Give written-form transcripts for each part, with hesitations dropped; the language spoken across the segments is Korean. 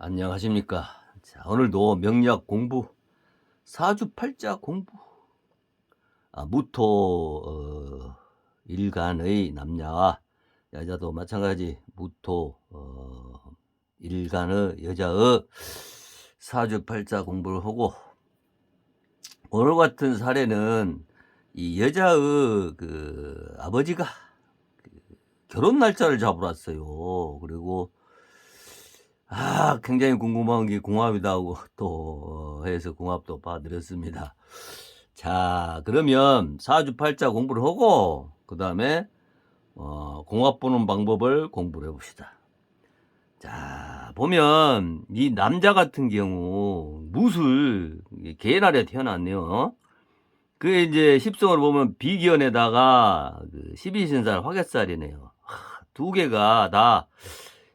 안녕하십니까. 자, 오늘도 명리학 공부, 사주팔자 공부, 무토 일간의 남자와 여자도 마찬가지 무토 일간의 여자의 사주팔자 공부를 하고, 오늘 같은 사례는 이 여자의 그 아버지가 결혼 날짜를 잡으러 왔어요. 그리고 굉장히 궁금한 게 궁합이다고 또 해서 궁합도 봐드렸습니다. 자, 그러면 사주팔자 공부를 하고 그 다음에 궁합 보는 방법을 공부를 해봅시다. 자, 보면 이 남자 같은 경우 무술 개날에 태어났네요. 그게 이제 십성으로 보면 비견에다가 그 12신살 화개살이네요. 두 개가 다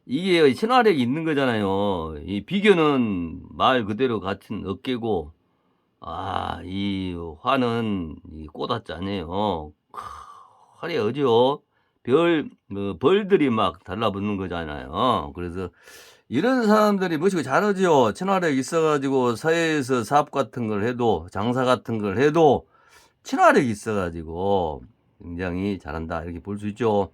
이게 신화력이 있는 거잖아요. 이 비견은 말 그대로 같은 어깨고, 이 화는 이 꼬다짜네요. 화려 어죠. 벌들이 막 달라붙는 거잖아요. 그래서 이런 사람들이 무시고 잘하죠. 친화력 있어가지고 사회에서 사업 같은 걸 해도, 장사 같은 걸 해도 친화력이 있어가지고 굉장히 잘한다 이렇게 볼 수 있죠.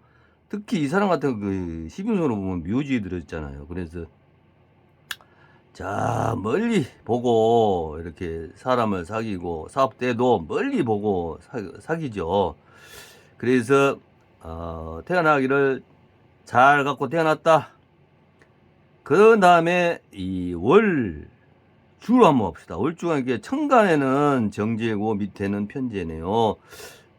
특히 이 사람 같은 그 시빙선으로 보면 묘지 들어있잖아요. 그래서 자, 멀리 보고 이렇게 사람을 사귀고 사업 때도 멀리 보고 사귀죠. 그래서 태어나기를 잘 갖고 태어났다. 그 다음에 이 월주로 한번 봅시다. 월주가 이게 천간에는 정제고 밑에는 편제네요.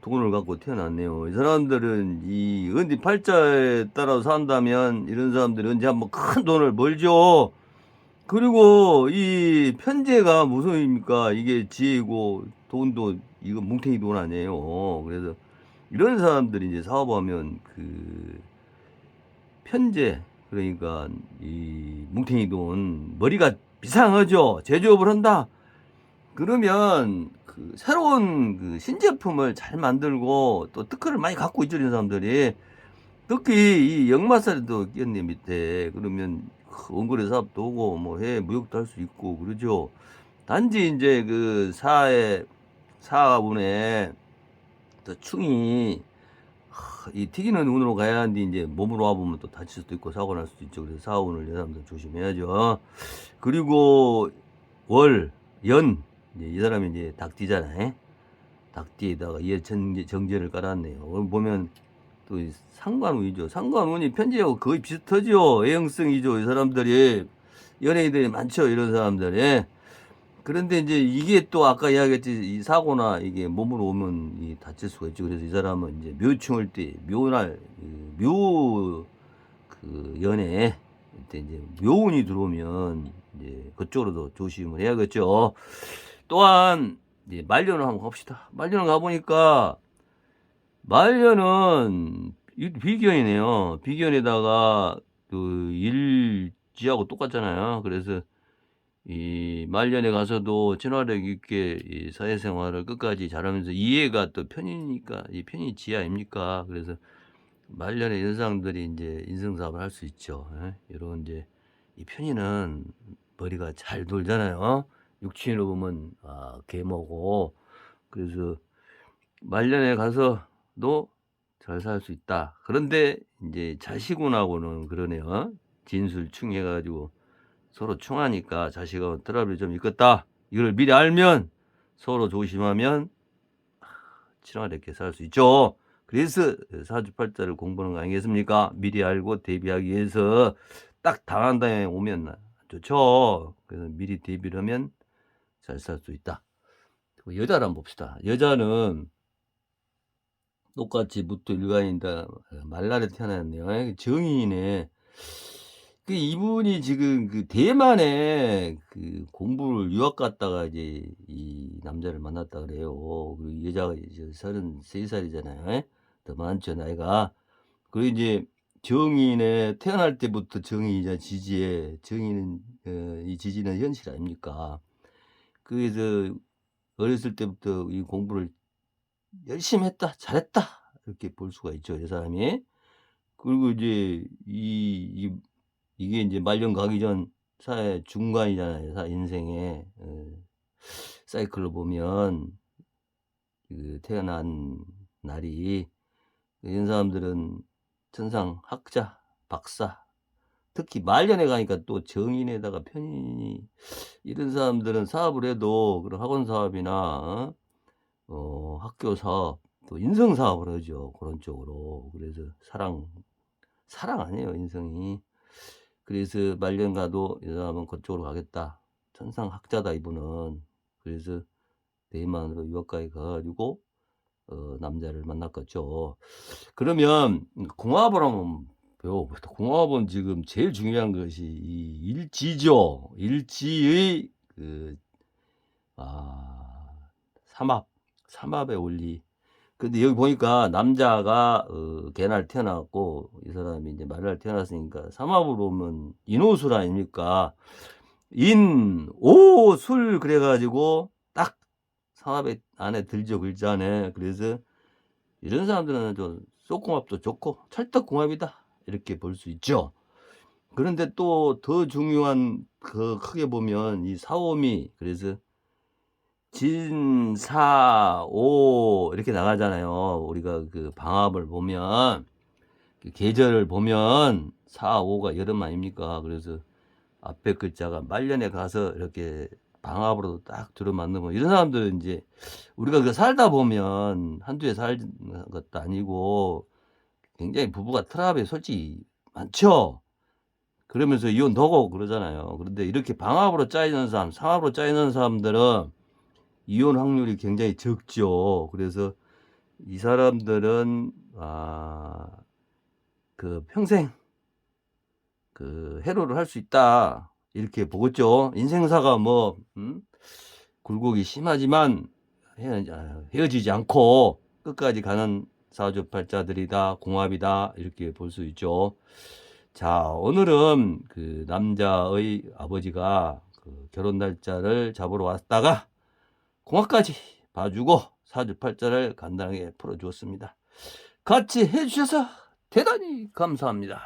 돈을 갖고 태어났네요. 이 사람들은 이 언제 팔자에 따라서 산다면 이런 사람들이 언제 한번 큰 돈을 벌죠. 그리고 이 편제가 무슨 의미입니까? 이게 지혜고 돈도 이거 뭉탱이 돈 아니에요. 그래서 이런 사람들이 이제 사업하면 그 편제, 그러니까 이 뭉탱이 돈 머리가 비상하죠. 제조업을 한다. 그러면 그 새로운 그 신제품을 잘 만들고 또 특허를 많이 갖고 있죠, 이런 사람들이. 특히 이 역마살도 끼었네 밑에. 그러면 원거래 사업도 오고 뭐 해 무역도 할 수 있고 그러죠. 단지 이제 그 사운에 또 충이 이 튀기는 운으로 가야 하는데 이제 몸으로 와보면 또 다칠 수도 있고 사고 날 수도 있죠. 그래서 사운을 여러분들 조심해야죠. 그리고 연 이제 이 사람이 이제 닭띠잖아요. 닭띠에다가 정제를 깔았네요. 보면 또 상관운이죠. 상관운이 편제하고 거의 비슷하죠. A형성이죠. 이 사람들이 연예인들이 많죠. 이런 사람들이. 그런데 이제 이게 또 아까 이야기했지, 이 사고나 이게 몸으로 오면 이 다칠 수가 있죠. 그래서 이 사람은 이제 묘충을 때 묘날 묘 그 연에 때 이제 묘운이 들어오면 이제 그쪽으로도 조심을 해야겠죠. 또한 이제 말년을 한번 갑시다. 말년을 가보니까 말년은 비견이네요. 비견에다가 그 일지하고 똑같잖아요. 그래서 이 말년에 가서도 친화력 있게 이 사회생활을 끝까지 잘하면서 이해가 또 편이니까 이 편이 지 아닙니까? 그래서 말년에 이런 사람들이 이제 인생사업을 할 수 있죠. 예? 이런 이제 이 편이는 머리가 잘 돌잖아요. 육친으로 보면 계모고. 그래서 말년에 가서도 잘 살 수 있다. 그런데 이제 자식운하고는 그러네요. 진술충 해가지고 서로 충하니까 자식하고 트러블이 좀 있겠다. 이걸 미리 알면 서로 조심하면 친화력있게 살 수 있죠. 그래서 사주팔자를 공부하는 거 아니겠습니까? 미리 알고 대비하기 위해서 딱 당한 다음에 오면 좋죠. 그래서 미리 대비를 하면 잘 살 수 있다. 여자를 한번 봅시다. 여자는 똑같이 무토 일간인다. 말날에 태어났네요. 정인이네. 그 이분이 지금 그 대만에 그 공부를 유학 갔다가 이제 이 남자를 만났다 그래요. 그 여자가 이제 33살이잖아요. 더 많죠, 나이가. 그리고 이제 정인에 태어날 때부터 정인이자 지지에 정인은 이 지지는 현실 아닙니까? 그래서 어렸을 때부터 이 공부를 열심히 했다, 잘했다 이렇게 볼 수가 있죠, 이 사람이. 그리고 이제 이게 이제 말년 가기 전 사회 중간이잖아요. 인생의 사이클로 보면 그 태어난 날이 이런 사람들은 천상 학자, 박사, 특히 말년에 가니까 또 정인에다가 편인이 이런 사람들은 사업을 해도 그런 학원 사업이나 학교 사업 또 인성 사업을 하죠. 그런 쪽으로. 그래서 사랑 아니에요, 인성이. 그래서 말년 가도 이 사람은 그쪽으로 가겠다. 천상 학자다 이분은. 그래서 대만으로 유학가에 가 가지고 남자를 만났겠죠. 그러면 궁합을 한번 배워봅시다. 궁합은 지금 제일 중요한 것이 이 일지죠. 일지의 그 삼합의 원리. 근데 여기 보니까 남자가 개날 태어났고 이 사람이 이제 말날 태어났으니까 삼합으로 오면 인오술 아닙니까? 인오술 그래 가지고 딱 삼합의 안에 들죠, 글자 안에. 그래서 이런 사람들은 좀 쏙궁합도 좋고 찰떡궁합이다 이렇게 볼 수 있죠. 그런데 또 더 중요한 그 크게 보면 이 사오미 그래서 진사오 이렇게 나가잖아요. 우리가 그 방합을 보면 그 계절을 보면 사오가 여름 아닙니까? 그래서 앞에 글자가 말년에 가서 이렇게 방합으로 딱 들어맞는 이런 사람들은 이제 우리가 그 살다 보면 한두 해 살는 것도 아니고 굉장히 부부가 트러블이 솔직히 많죠. 그러면서 이혼도 하고 그러잖아요. 그런데 이렇게 방합으로 짜이는 사람, 상합으로 짜이는 사람들은 이혼 확률이 굉장히 적죠. 그래서 이 사람들은 그 평생 그 해로를 할 수 있다 이렇게 보겠죠. 인생사가 뭐 굴곡이 심하지만 헤어지지 않고 끝까지 가는 사주팔자들이다, 궁합이다 이렇게 볼 수 있죠. 자, 오늘은 그 남자의 아버지가 그 결혼 날짜를 잡으러 왔다가 궁합까지 봐주고 사주팔자를 간단하게 풀어주었습니다. 같이 해주셔서 대단히 감사합니다.